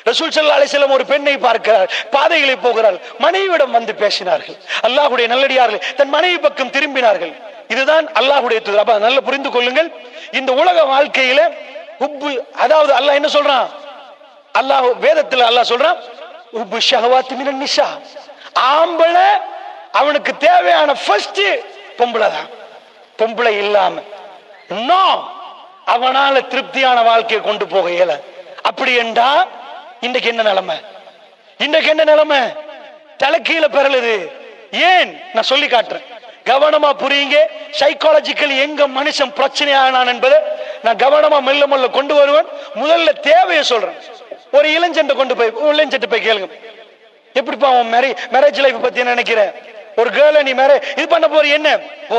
ரசூல் ஸல்லல்லாஹு அலைஹி வஸல்லம் ஒரு பெண்ணை பார்க்கிறார், பாதைகளை போகிறார், மனைவியிடம் வந்து பேசினார்கள். அல்லாஹ்வுடைய நல்லடியார்கள் தன் மனைவி பக்கம் திரும்பினார்கள். இதுதான் அல்லாஹ்வுடைய தூதர். அப்ப நல்லா புரிந்து கொள்ளுங்கள், இந்த உலக வாழ்க்கையில ஹுப்பு, அதாவது அல்லாஹ் என்ன சொல்றான், அல்லாஹ் வேதத்தில் அல்லாஹ் சொல்றான், ஹுப்பு ஷஹவாத் மினன் நிஸா, ஆம்பளை அவனுக்கு தேவையான ஃபர்ஸ்ட் பொம்பளை தான். பொம்பளை இல்லாம இன்னும் அவனால திருப்தியான வாழ்க்கையை கொண்டு போக இயல. அப்படி என்றா இன்றைக்கு என்ன நிலைமை? இன்றைக்கு என்ன நிலைமை? தலைக்கீழ பெறலுது. ஏன்? நான் சொல்லி காட்டுறேன், கவனமா புரியுங்க. சைக்காலஜிக்கலி எங்க மனுஷன் பிரச்சனை ஆனான் என்பதை நான் கவனமா மெல்ல மெல்ல கொண்டு வருவேன். முதல்ல தேவையை சொல்றேன். ஒரு இளைஞன் கொண்டு போய் போய் கேளுங்க, எப்படிப்பா உன் மேரேஜ் லைஃப் பத்தி என்ன நினைக்கிற? ஒரு கேர்ள நீ இது பண்ண போற, என்ன? ஓ,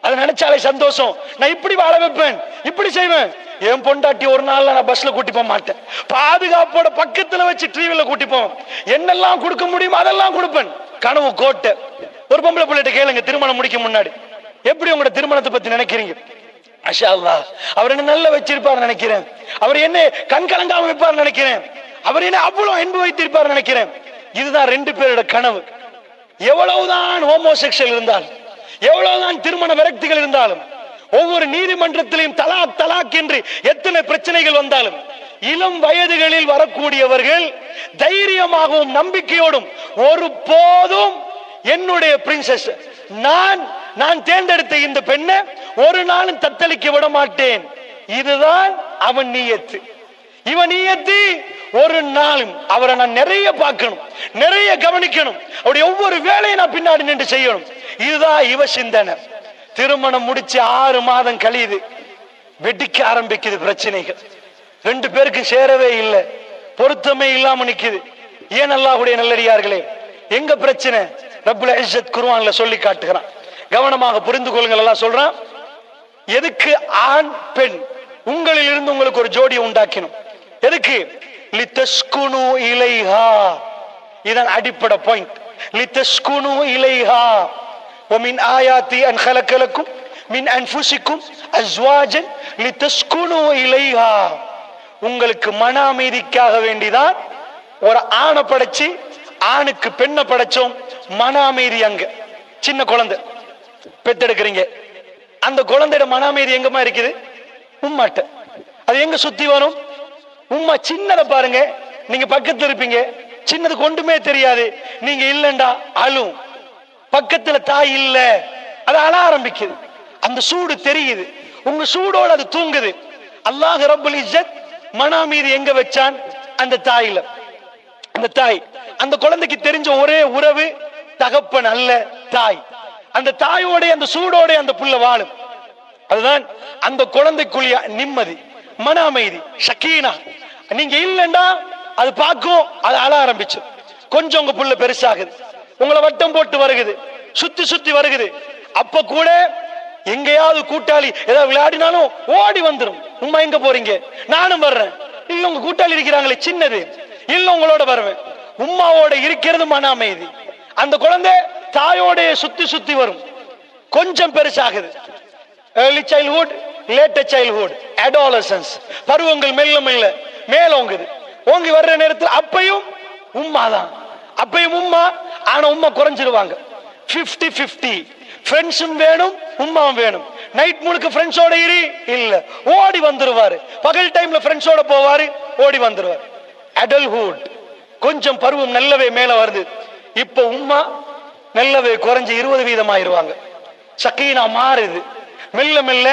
அதை நினைச்சாலே சந்தோஷம். நான் இப்படி வாழ வைப்பேன், இப்படி செய்வேன். என் பொண்டாட்டி ஒரு நாள் நான் பஸ்ல கூட்டி போக மாட்டேன், பாதுகாப்போட பக்கத்துல வச்சு டிவில கூட்டி போவேன். என்னெல்லாம் கொடுக்க முடியுமோ அதெல்லாம் கொடுப்பேன். கனவு கோட்டை. ஒரு பொம்பளை பிள்ளைகிட்ட கேளுங்க, திருமணம் முடிக்க முன்னாடி எப்படி உங்களோட திருமணத்தை பத்தி நினைக்கிறீங்க? மாஷா அல்லாஹ், அவர் என்ன நல்லா வச்சிருப்பார் நினைக்கிறேன், அவர் என்ன கண் கலங்காம வைப்பார் நினைக்கிறேன், அவர் என்ன அவ்வளவு அன்பு வைத்திருப்பார் நினைக்கிறேன். இதுதான் ரெண்டு பேரோட கனவு. எவ்வளவுதான் ஹோமோசெக்சுவல் இருந்தாலும், எவ்வளவுதான் திருமண விரக்திகள் இருந்தாலும், ஒவ்வொரு நீதிமன்றத்திலையும் தலாக் தலாக் என்று எத்தனை பிரச்சனைகள் வந்தாலும், இளம் வயதுகளில் வரக்கூடியவர்கள் தைரியமாகவும் நம்பிக்கையோடும் ஒரு போதும் என்னுடைய பிரின்சஸ், நான் தேர்ந்தெடுத்த இந்த பெண்ணை ஒரு நாளும் தத்தளிக்க விட மாட்டேன். இதுதான் அவன் நியத்து. இவன் நியத்து ஒரு நாளும் அவரை நான் நிறைய பார்க்கணும், நிறைய கவனிக்கணும், அவருடைய ஒவ்வொரு வேலையை நான் பின்னாடி நின்று செய்யணும். இதுதான் இவ சிந்தனை. திருமணம் முடிச்சு 6 மாதம் கழியுது, வெடிக்க ஆரம்பிக்குது பிரச்சனைகள். ரெண்டு பேருக்கு சேரவே இல்லை, பொருத்தமே இல்லாம நிக்குது. ஏன்? அல்லாஹ்வுடைய நல்லடியார்களே, எங்க பிரச்சனை? ரப்புல் இஸ்ஸத் குர்ஆன்ல சொல்லி காட்டுகிறான். கவனமாக புரிந்து கொள்ளுங்கள். அல்லாஹ் சொல்றான், எதுக்கு ஆண் பெண் உங்களில் இருந்து உங்களுக்கு ஒரு ஜோடியை உண்டாக்கணும்? எதுக்கு? லிதஸ்குனு இலைஹா. இதன் அடிப்படை பாயிண்ட். லிதஸ்குனு இலைஹா ومن آياتي أن خلق لكم من أنفسكم أزواجا لتسكنوا إليها. உங்களுக்கு மன அமைதிக்காக வேண்டிதான் ஒரு ஆணை படைச்சு ஆணுக்கு பெண்ணை படைச்சோம். மன அமைதி அங்க. சின்ன குழந்தை பெத்தெடுக்கிறீங்க, அந்த குழந்தையோட மன அமைதி எங்கம்மா இருக்குது? உம்மாட்ட. அது எங்க சுத்தி வரும்? உம்மா சின்னதை பாருங்க, நீங்க பக்கத்துல இருப்பீங்க, சின்னது கொண்டுமே தெரியாது, நீங்க இல்லண்டா அழும். பக்கத்துல தாய் இல்ல, அது அழ ஆரம்பிக்குது. அந்த சூடு தெரியுது, உங்க சூடோட அது தூங்குது. அல்லாஹ் ரப்புல் இஸ்ஸத் மன அமைதி எங்க வச்சான்? அந்த தாயில. அந்த தாய், அந்த குழந்தைக்கு தெரிஞ்ச ஒரே உறவு தகப்பன் அல்ல, தாய். அந்த தாயோட அந்த சூடோட அந்த புள்ள வாழும். அதுதான் அந்த குழந்தைக்குள்ள நிம்மதி, மன அமைதி, ஷக்கீனா. நீங்க இல்லண்டா அது பார்க்கும், அது அழ ஆரம்பிச்சு. கொஞ்சம் உங்க புள்ள பெருசாகுது, உங்களை வட்டம் போட்டு வருகுது, சுத்தி சுத்தி வருகுது. அப்ப கூட எங்கேயாவது கூட்டாளி ஏதாவது விளையாடினாலும் ஓடி வந்துடும். உம்மா எங்க போறீங்க? நானும் வர்றேன். இல்ல உங்க கூட்டாளி இருக்கிறாங்களே சின்னது, இல்ல உங்களோட வருவேன். உம்மாவோட இருக்கிறது மன அமைதி. அந்த குழந்தை தாயோட சுத்தி சுத்தி வரும். கொஞ்சம் பெருசாகுது, early childhood, later childhood, adolescence, பருவங்கள் மெல்ல மெல்ல மேலோங்குது. ஓங்கி வர்ற நேரத்தில் அப்பையும் உம்மா தான், அப்பையும் உம்மா. ஆனா உம்மா குறைஞ்சிருவாங்க. 50-50. ஃப்ரெண்ட்ஸும் வேணும், உம்மாவும் வேணும். நைட் முழுக்க ஃப்ரெண்ட்ஸோட இல்ல, ஓடி வந்துருவாரு. பகல் டைம்ல ஃப்ரெண்ட்ஸோட போவாரு, ஓடி வந்துருவாரு. அடல்ட்ஹுட், கொஞ்சம் பருவம் நல்லவே மேல வருது. இப்ப உம்மா நல்லவே குறைஞ்சு 20% ஆயிருவாங்க. சக்கீனா மாறுது மெல்ல மெல்ல.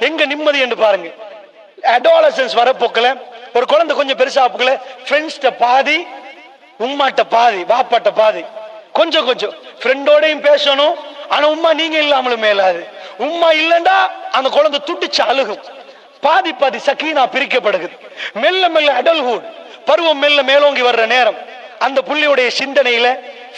எங்க நிம்மதி என்று பாருங்க. அடாலசன்ஸ் வரப்போக்கல ஒரு குழந்தை கொஞ்சம் பெருசா போக்கல, ஃப்ரெண்ட்ஸ்ட பாதி, உம்மாட்ட பாதி, வாப்பாட்ட பாதி. கொஞ்சம் கொஞ்சம் ஃப்ரெண்டோடையும் பேசணும். ஆனா உம்மா நீங்க இல்லாமலும் மேலாது. உம்மா இல்லண்டா அந்த குழந்தை துடிச்சு அழுகும். பாதி பாதி சக்கீனா பிரிக்கப்படுகிறது. மெல்ல மெல்ல அடல்ட்ஹுட், பருவம் மெல்ல மேலோங்கி வர்ற நேரம், அந்த புள்ளியுடைய சிந்தனையில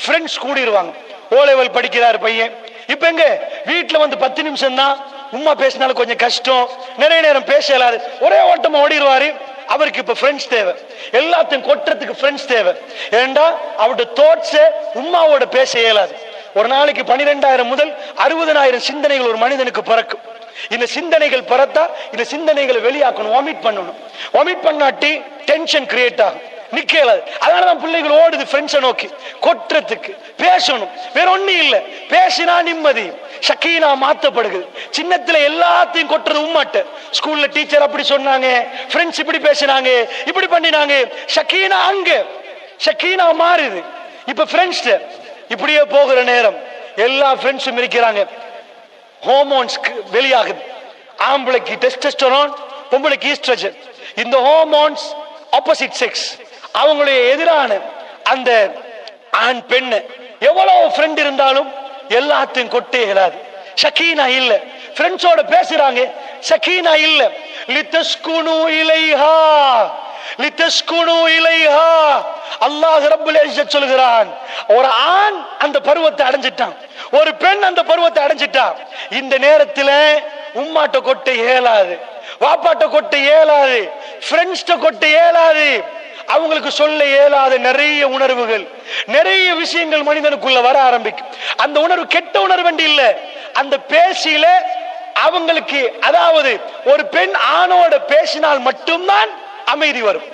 ஃப்ரெண்ட்ஸ் கூடிடுவாங்க. ஓ லெவல் படிக்கிறாரு பையன். இப்ப எங்க வீட்டுல வந்து 10 நிமிஷம் தான் உம்மா பேசினாலும் கொஞ்சம் கஷ்டம், நிறைய நேரம் பேச இயலாது, ஒரே ஓட்டமா ஓடிடுவாரு. அவருக்கு இப்ப ஃப்ரெண்ட்ஸ் தேவை, எல்லாத்தையும் கொட்டுறதுக்கு ஃப்ரெண்ட்ஸ் தேவை. ஏண்டா அவருடைய தாட்ஸ் உம்மாவோட பேச இயலாது. ஒரு நாளைக்கு 12,000 முதல் 60,000 சிந்தனைகள் ஒரு மனிதனுக்கு பிறக்கும். இந்த சிந்தனைகள் பரத்தா இந்த சிந்தனைகளை வெளியாக்கணும், வாமிட் பண்ணணும். வாமிட் பண்ணாட்டி டென்ஷன் கிரியேட் ஆகும், நிக்கல. அதனாலதான் பிள்ளைகள் ஓடுது ஃப்ரெண்ட்ஸை நோக்கி, கொட்டுறதுக்கு. பேசணும், வேற ஒண்ணும் இல்ல, பேசினா நிம்மதி. ஷக்கீனா மாத்தப்படுகிறது. சின்னத்துல எல்லாத்தையும் கொட்டுறது உம்மாட்ட. ஸ்கூல்ல டீச்சர் அப்படி சொன்னாங்க, ஃப்ரெண்ட்ஸ் இப்படி பேசினாங்க, இப்படி பண்ணினாங்க. ஷக்கீனா அங்க, ஷக்கீனா மாறுது. இப்ப ஃப்ரெண்ட்ஸ் இப்படியே போகிற நேரம் எல்லா ஃப்ரெண்ட்ஸும் இருக்கிறாங்க, ஹார்மோன்ஸ் வெளியாகுது. ஆம்பளைக்கு டெஸ்டோஸ்டெரான், பொம்பளைக்கு ஈஸ்ட்ரோஜன். இந்த ஹார்மோன்ஸ் ஆப்போசிட் செக்ஸ், அவங்களுடைய எதிரான அந்த ஆண் பெண் எவ்வளவு ஃப்ரெண்ட் இருந்தாலும் எல்லாத்தையும் கொட்டே இயலாது. ஷக்கீனா இல்ல, ஃப்ரெண்ட்ஸோட பேசுறாங்க, ஷக்கீனா இல்ல. லிதஸ்குனு இலைஹா, லிதஸ்குனு இலைஹா. அல்லாஹ் ரப்புல் இஸ்ஸத் சொல்கிறான், ஒரு ஆண் அந்த பருவத்தை அடைஞ்சிட்டான், ஒரு பெண் அந்த பருவத்தை அடைஞ்சிட்டா, இந்த நேரத்தில் உம்மாட்ட கொட்ட இயலாது, வாப்பாட்ட கொட்ட இயலாது, ஃப்ரெண்ட்ஸ்ட கொட்ட இயலாது. அவங்களுக்கு சொல்ல இயலாத நிறைய உணர்வுகள், நிறைய விஷயங்கள் மனிதனுக்குள்ள வர ஆரம்பிக்கும். அந்த உணர்வு கெட்ட உணர்வு இல்ல, அந்த பேசியில அவங்களுக்கு, அதாவது ஒரு பெண் ஆணோட பேசினால் மட்டும்தான் அமைதி வரும்.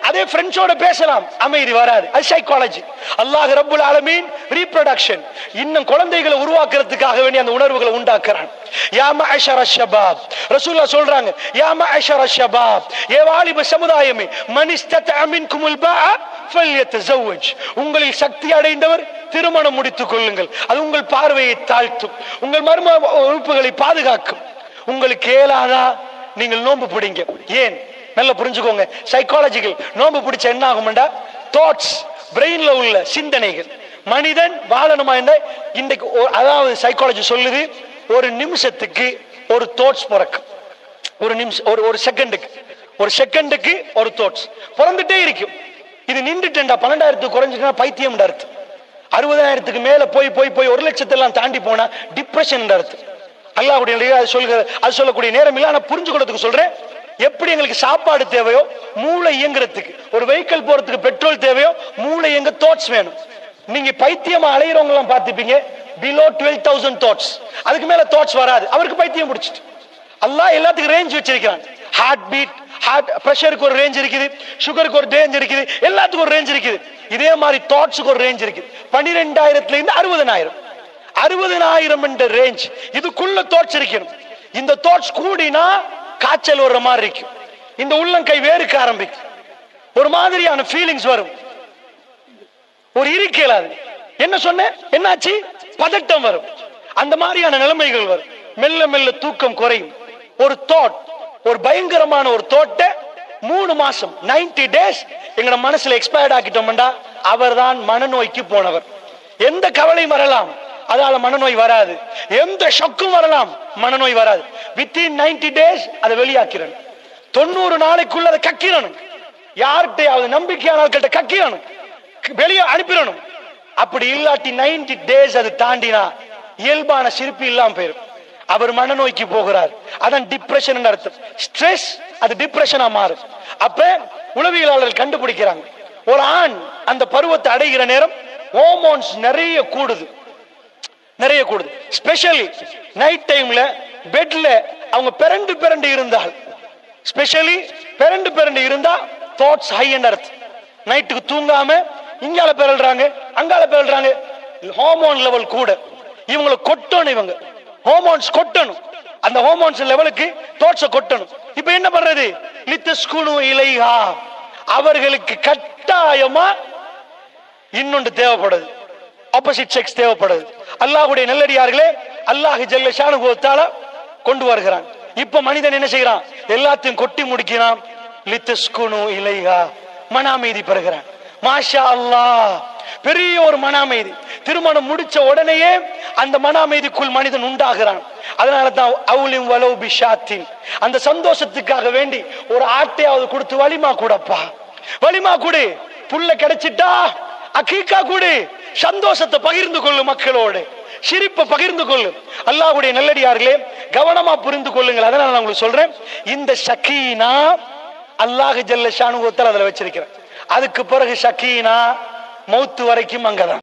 அதே ஃப்ரெண்ட்ஸோட பேசலாம், அமைதி வராது. அது சைக்காலஜி. அல்லாஹ் ரப்புல் ஆலமீன் ரீப்ரொடக்ஷன், இன்னும் குழந்தைகளை உருவாக்குறதுக்காக வேண்டிய அந்த உணர்வுகளை உண்டாக்குறான். யா மஅஷர ஷபாப், ரசூலுல்லாஹ் சொல்றாங்க, யா மஅஷர ஷபாப், ஏ வாலிப சமுதாயமே, மன் இஸ்ததஅ மின்குமுல் பாஅ ஃபல்யதஸவ்வஜ், உங்களில் சக்தி அடைந்தவர் திருமணம் முடித்துக் கொள்ளுங்கள். அது உங்கள் பார்வையை தாழ்த்தும், உங்கள் மர்ம உறுப்புகளை பாதுகாக்கும். உங்களுக்கு ஏலாதா நீங்கள் நோன்பு பிடிங்க. ஏன்? நல்லா புரிஞ்சுக்கோங்க, சைக்காலஜிக்கல். நோன்பு பிடிச்ச என்ன ஆகும்டா, தாட்ஸ், பிரெயின்ல உள்ள சிந்தனைகள். மனிதன் வாழணுமா என்ற இன்றைக்கு, அதாவது சைக்காலஜி சொல்லுது, ஒரு நிமிஷத்துக்கு ஒரு தாட்ஸ் பிறக்கும். ஒரு நிமிஷம், ஒரு செகண்டுக்கு ஒரு தாட்ஸ் பிறந்துட்டே இருக்கும். இது நின்றுட்டா 12,000 குறைஞ்சிட்டா பைத்தியம் அர்த்தம். 60,000 மேல போய் 1,00,000 தாண்டி போனா டிப்ரெஷன் அர்த்தம். அல்லாஹ்வுடைய அது சொல்லக்கூடிய நேரம் இல்ல. நான் புரிஞ்சுக்கிறதுக்கு சொல்றேன், எப்படி எங்களுக்கு சாப்பாடு தேவையோ, மூளை இயங்குறதுக்கு, ஒரு வெஹிக்கிள் போறதுக்கு பெட்ரோல் தேவையோ, மூளை இயங்க தாட்ஸ் வேணும். நீங்க பைத்தியமா அலையிறவங்க எல்லாம் பார்த்துப்பீங்க, பிலோ 12,000 தாட்ஸ், அதுக்கு மேல தாட்ஸ் வராது, அவருக்கு பைத்தியம் பிடிச்சிட்டு. அல்லாஹ் எல்லாத்துக்கும் ரேஞ்ச் வச்சிருக்கான். ஹார்ட் பீட், ஹார்ட் பிரஷருக்கு ஒரு ரேஞ்ச் இருக்குது, சுகருக்கு ஒரு ரேஞ்ச் இருக்குது, எல்லாத்துக்கும் ஒரு ரேஞ்ச் இருக்குது. இதே மாதிரி தாட்ஸுக்கு ஒரு ரேஞ்ச் இருக்குது. 12,000 இருந்து 60,000 என்ற ரேஞ்ச், இதுக்குள்ள தாட்ஸ் இருக்கணும். இந்த தாட்ஸ் கூடினா காய்ச்சல் வர்ற மாதிரி இருக்கும், இந்த உள்ளங்கை வேறுக்க ஆரம்பிக்கும், ஒரு மாதிரியான ஃபீலிங்ஸ் வரும், ஒரு இருக்கேலாது. என்ன சொன்ன, என்னாச்சு, பதட்டம் வரும், அந்த மாதிரியான நிலைமைகள் வரும். மெல்ல மெல்ல தூக்கம் குறையும். ஒரு தாட், ஒரு பயங்கரமான ஒரு தாட்டை 3 மாசம் 90 days எங்கட மனசுல எக்ஸ்பயர்ட் ஆக்கிட்டோம்டா, அவர் தான் மனநோய்க்கு போனவர். எந்த கவலையும் வரலாம், அதால மனநோய் வராது. எந்த ஷக்கும் வரலாம், மனநோய் வராது. வித்தின் 90 days அதை வெளியாக்கிறணும். 90 நாளைக்குள்ள அதை கக்கிடணும். யார்கிட்டையாவது நம்பிக்கையான ஆட்கள்கிட்ட கக்கிடணும், வெளியே அனுப்பிடணும். அப்படி இல்லாட்டி 90 days அது தாண்டினா இயல்பான சிரிப்பு இல்லாம போயிடும். அவர் மனநோய்க்கு போகிறார். அதான் டிப்ரெஷன் அர்த்தம். ஸ்ட்ரெஸ் அது டிப்ரெஷனா மாறும். அப்ப உளவியலாளர்கள் கண்டுபிடிக்கிறாங்க, ஒரு ஆண் அந்த பருவத்தை அடைகிற நேரம் ஹார்மோன்ஸ் நிறைய கூடுது. ஸ்பெஷலி நைட் டைம்ல பெட்ல அவங்க பிறண்டு இருந்தால், ஸ்பெஷலி பிறண்டு இருந்தா தாட்ஸ் ஹை என்ற அர்த்தம். நைட்டுக்கு தூங்காம இங்கால பிறல்றாங்க, அங்கால பிறல்றாங்க, ஹார்மோன் லெவல் கூட. இவங்களை கொட்டணும், இவங்க ஹார்மோன்ஸ் கொட்டணும், அந்த ஹார்மோன்ஸ் லெவலுக்கு தாட்ஸ் கொட்டணும். இப்ப என்ன பண்றது, லிதஸ்குனு இலைஹா, அவர்களுக்கு கட்டாயமா இன்னொன்று தேவைப்படுது, ஆப்போசிட் செக்ஸ் தேவைப்படுது. அல்லாஹ்வுடைய நல்லடியார்களே, அல்லாஹ் ஜல்ல ஷானுஹு வ தஆலா கொண்டு வருகிறான். இப்ப மனிதன் என்ன செய்யறான், எல்லாத்தையும் கொட்டி முடிக்கிறான். லிதஸ்குனு இலைஹா, மன அமைதி பெறுகிறான். மாஷா அல்லாஹ், பெரிய ஒரு மன அமைதி. திருமணம் முடிச்ச உடனேயே அந்த மன அமைதிக்குள் மனிதன் உண்டாகிறான். அதனால தான் அவுலிம் வலவு பிஷாத்தின், அந்த சந்தோஷத்துக்காக வேண்டி ஒரு ஆட்டையாவது கொடுத்து வலிமா கூடப்பா, வலிமா கூடு, புள்ள கிடைச்சிட்டா அகீகா கூடு, சந்தோஷத்தை பகிர்ந்து கொள்ளு, மக்களோடு சிரிப்பை பகிர்ந்து கொள்ளு. அல்லாஹ்வுடைய நல்லடியார்களே, கவனமா புரிந்து கொள்ளுங்கள். அதனால நான் உங்களுக்கு சொல்றேன், இந்த ஷக்கீனா அல்லாஹ் ஜல்ல ஷானுஹு வ தஆலா அதுல வச்சிருக்கிறேன். அதுக்கு பிறகு ஷக்கீனா மௌத்து வரைக்கும் அங்கதான்.